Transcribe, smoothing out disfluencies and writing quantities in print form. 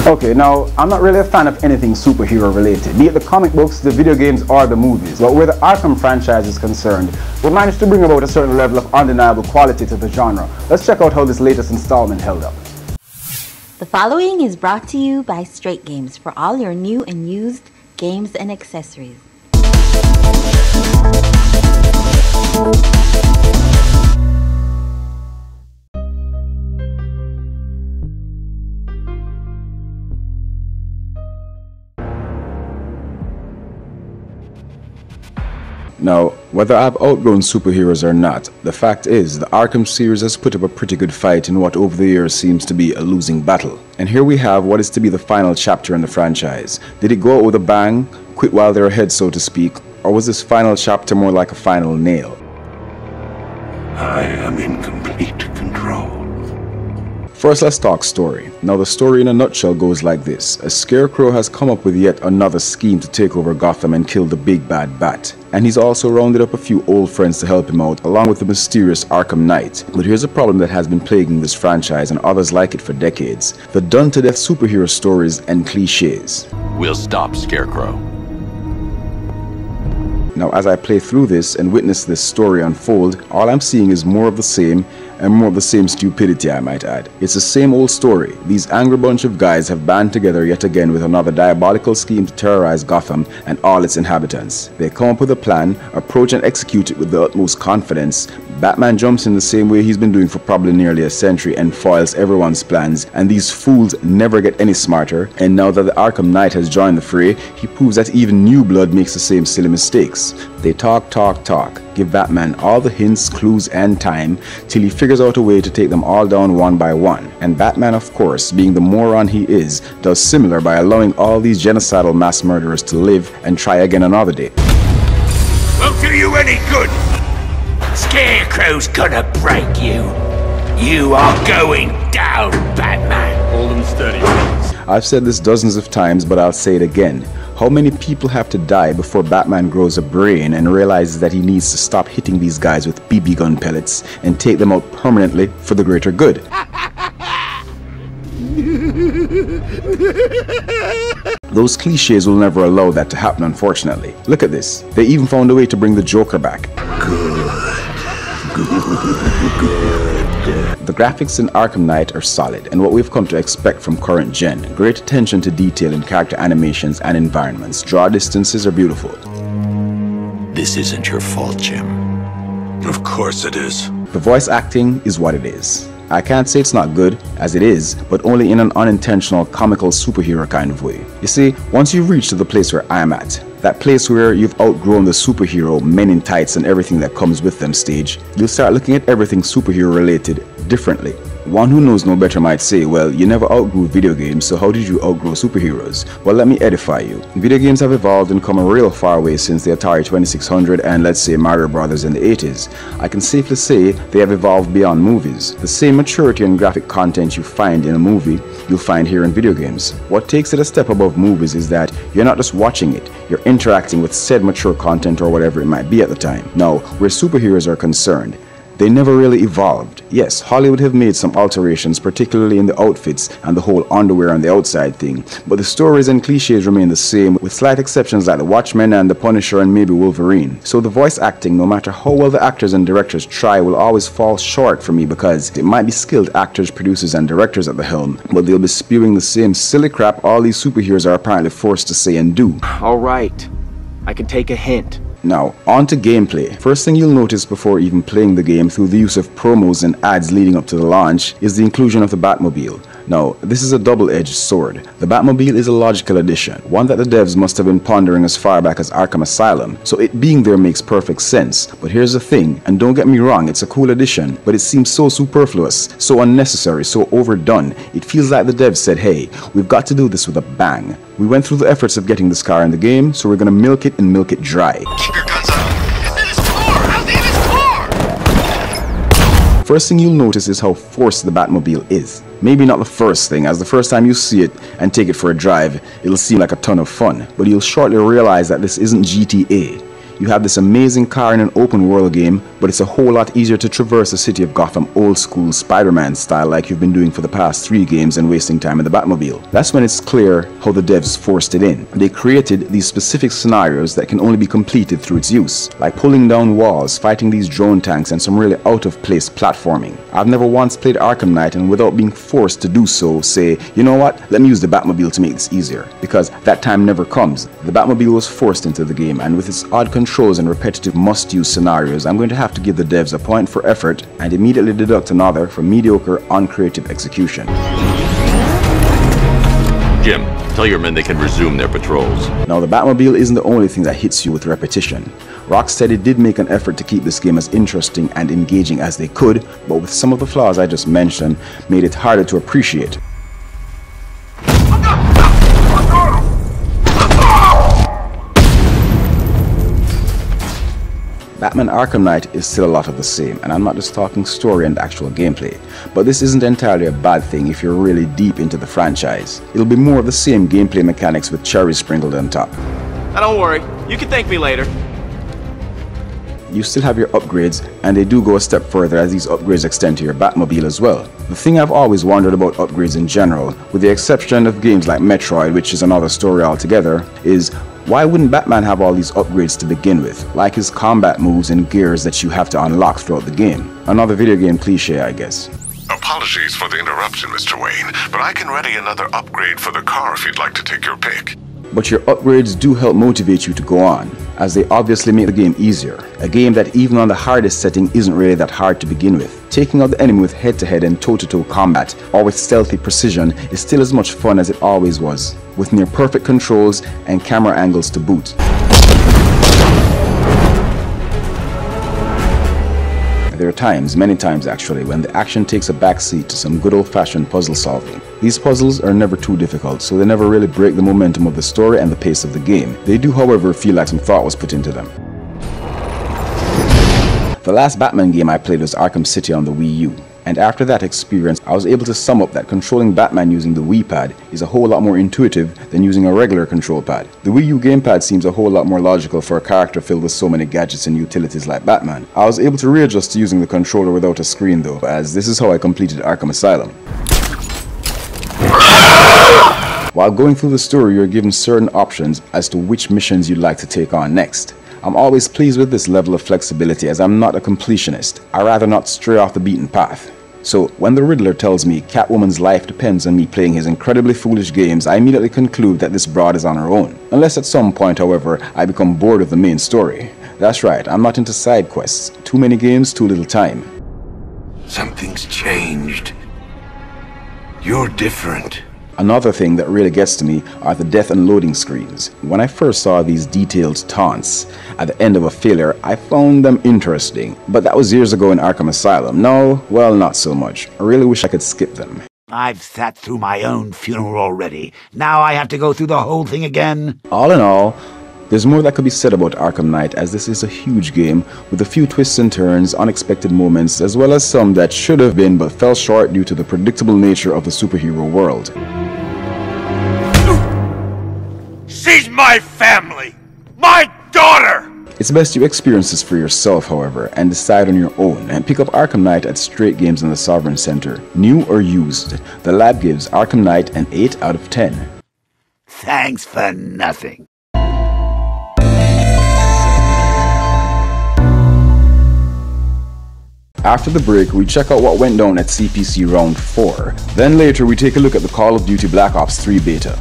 Okay, now, I'm not really a fan of anything superhero related, be it the comic books, the video games, or the movies. But where the Arkham franchise is concerned, we managed to bring about a certain level of undeniable quality to the genre. Let's check out how this latest installment held up. The following is brought to you by Straight Games for all your new and used games and accessories. Now, whether I've outgrown superheroes or not, the fact is the Arkham series has put up a pretty good fight in what over the years seems to be a losing battle. And here we have what is to be the final chapter in the franchise. Did it go out with a bang, quit while they're ahead so to speak, or was this final chapter more like a final nail? I am in complete control. First, let's talk story. Now, the story in a nutshell goes like this. A scarecrow has come up with yet another scheme to take over Gotham and kill the big bad bat. And he's also rounded up a few old friends to help him out, along with the mysterious Arkham Knight. But here's a problem that has been plaguing this franchise and others like it for decades. The done-to-death superhero stories and cliches. We'll stop Scarecrow. Now, as I play through this and witness this story unfold, all I'm seeing is more of the same, and more of the same stupidity, I might add. It's the same old story. These angry bunch of guys have band together yet again with another diabolical scheme to terrorize Gotham and all its inhabitants. They come up with a plan, approach and execute it with the utmost confidence. Batman jumps in the same way he's been doing for probably nearly a century and foils everyone's plans, and these fools never get any smarter. And now that the Arkham Knight has joined the fray, he proves that even new blood makes the same silly mistakes. They talk, give Batman all the hints, clues and time till he figures out a way to take them all down one by one. And Batman, of course, being the moron he is, does similar by allowing all these genocidal mass murderers to live and try again another day. Won't do you any good. Scarecrow's gonna break you. You are going down, Batman. Hold him steady. I've said this dozens of times, but I'll say it again. How many people have to die before Batman grows a brain and realizes that he needs to stop hitting these guys with BB gun pellets and take them out permanently for the greater good? Those cliches will never allow that to happen, unfortunately. Look at this. They even found a way to bring the Joker back. The graphics in Arkham Knight are solid and what we've come to expect from current gen. Great attention to detail in character animations and environments. Draw distances are beautiful. This isn't your fault, Jim. Of course it is. The voice acting is what it is. I can't say it's not good, as it is, but only in an unintentional, comical superhero kind of way. You see, once you reach to the place where I'm at, that place where you've outgrown the superhero, men in tights and everything that comes with them stage, you'll start looking at everything superhero related differently. One who knows no better might say, well, you never outgrew video games, so how did you outgrow superheroes? Well, let me edify you. Video games have evolved and come a real far way since the Atari 2600 and let's say Mario Brothers in the 80s. I can safely say they have evolved beyond movies. The same maturity and graphic content you find in a movie, you'll find here in video games. What takes it a step above movies is that you're not just watching it, you're interacting with said mature content or whatever it might be at the time. Now, where superheroes are concerned, they never really evolved. Yes, Hollywood have made some alterations, particularly in the outfits and the whole underwear on the outside thing, but the stories and cliches remain the same, with slight exceptions like the Watchmen and the Punisher and maybe Wolverine. So the voice acting, no matter how well the actors and directors try, will always fall short for me because it might be skilled actors, producers and directors at the helm, but they'll be spewing the same silly crap all these superheroes are apparently forced to say and do. Alright, I can take a hint. Now, on to gameplay. First thing you'll notice before even playing the game through the use of promos and ads leading up to the launch is the inclusion of the Batmobile. Now, this is a double-edged sword. The Batmobile is a logical addition, one that the devs must have been pondering as far back as Arkham Asylum, so it being there makes perfect sense. But here's the thing, and don't get me wrong, it's a cool addition, but it seems so superfluous, so unnecessary, so overdone. It feels like the devs said, hey, we've got to do this with a bang. We went through the efforts of getting this car in the game, so we're gonna milk it and milk it dry. Keep your guns up. It's in his car! How's he in his car? First thing you'll notice is how forced the Batmobile is. Maybe not the first thing, as the first time you see it and take it for a drive, it'll seem like a ton of fun, but you'll shortly realize that this isn't GTA. You have this amazing car in an open world game, but it's a whole lot easier to traverse the city of Gotham old school Spider-Man style like you've been doing for the past 3 games and wasting time in the Batmobile. That's when it's clear how the devs forced it in. They created these specific scenarios that can only be completed through its use, like pulling down walls, fighting these drone tanks, and some really out of place platforming. I've never once played Arkham Knight and without being forced to do so say, you know what, let me use the Batmobile to make this easier, because that time never comes. The Batmobile was forced into the game, and with its odd controls and repetitive must-use scenarios, I'm going to have to give the devs a point for effort and immediately deduct another for mediocre, uncreative execution. Jim, tell your men they can resume their patrols. Now, the Batmobile isn't the only thing that hits you with repetition. Rocksteady did make an effort to keep this game as interesting and engaging as they could, but with some of the flaws I just mentioned, made it harder to appreciate. Batman Arkham Knight is still a lot of the same, and I'm not just talking story and actual gameplay, but this isn't entirely a bad thing if you're really deep into the franchise. It'll be more of the same gameplay mechanics with cherries sprinkled on top. Now don't worry, you can thank me later. You still have your upgrades, and they do go a step further as these upgrades extend to your Batmobile as well. The thing I've always wondered about upgrades in general, with the exception of games like Metroid, which is another story altogether, is why wouldn't Batman have all these upgrades to begin with, like his combat moves and gears that you have to unlock throughout the game? Another video game cliche, I guess. Apologies for the interruption, Mr. Wayne, but I can ready another upgrade for the car if you'd like to take your pick. But your upgrades do help motivate you to go on, as they obviously make the game easier. A game that even on the hardest setting isn't really that hard to begin with. Taking out the enemy with head-to-head and toe-to-toe combat, or with stealthy precision, is still as much fun as it always was, with near perfect controls and camera angles to boot. There are times, many times actually, when the action takes a backseat to some good old-fashioned puzzle solving. These puzzles are never too difficult, so they never really break the momentum of the story and the pace of the game. They do, however, feel like some thought was put into them. The last Batman game I played was Arkham City on the Wii U, and after that experience I was able to sum up that controlling Batman using the Wii pad is a whole lot more intuitive than using a regular control pad. The Wii U gamepad seems a whole lot more logical for a character filled with so many gadgets and utilities like Batman. I was able to readjust to using the controller without a screen though, as this is how I completed Arkham Asylum. While going through the story, you're given certain options as to which missions you'd like to take on next. I'm always pleased with this level of flexibility as I'm not a completionist. I rather not stray off the beaten path. So when the Riddler tells me Catwoman's life depends on me playing his incredibly foolish games, I immediately conclude that this broad is on her own. Unless at some point, however, I become bored of the main story. That's right, I'm not into side quests. Too many games, too little time. Something's changed. You're different. Another thing that really gets to me are the death and loading screens. When I first saw these detailed taunts at the end of a failure, I found them interesting. But that was years ago in Arkham Asylum. No, well, not so much. I really wish I could skip them. I've sat through my own funeral already. Now I have to go through the whole thing again. All in all, there's more that could be said about Arkham Knight, as this is a huge game with a few twists and turns, unexpected moments, as well as some that should have been but fell short due to the predictable nature of the superhero world. She's my family! My daughter! It's best you experience this for yourself, however, and decide on your own, and pick up Arkham Knight at Straight Games in the Sovereign Center. New or used, the lab gives Arkham Knight an 8 out of 10. Thanks for nothing. After the break, we check out what went down at CPC Round 4. Then later, we take a look at the Call of Duty Black Ops 3 beta.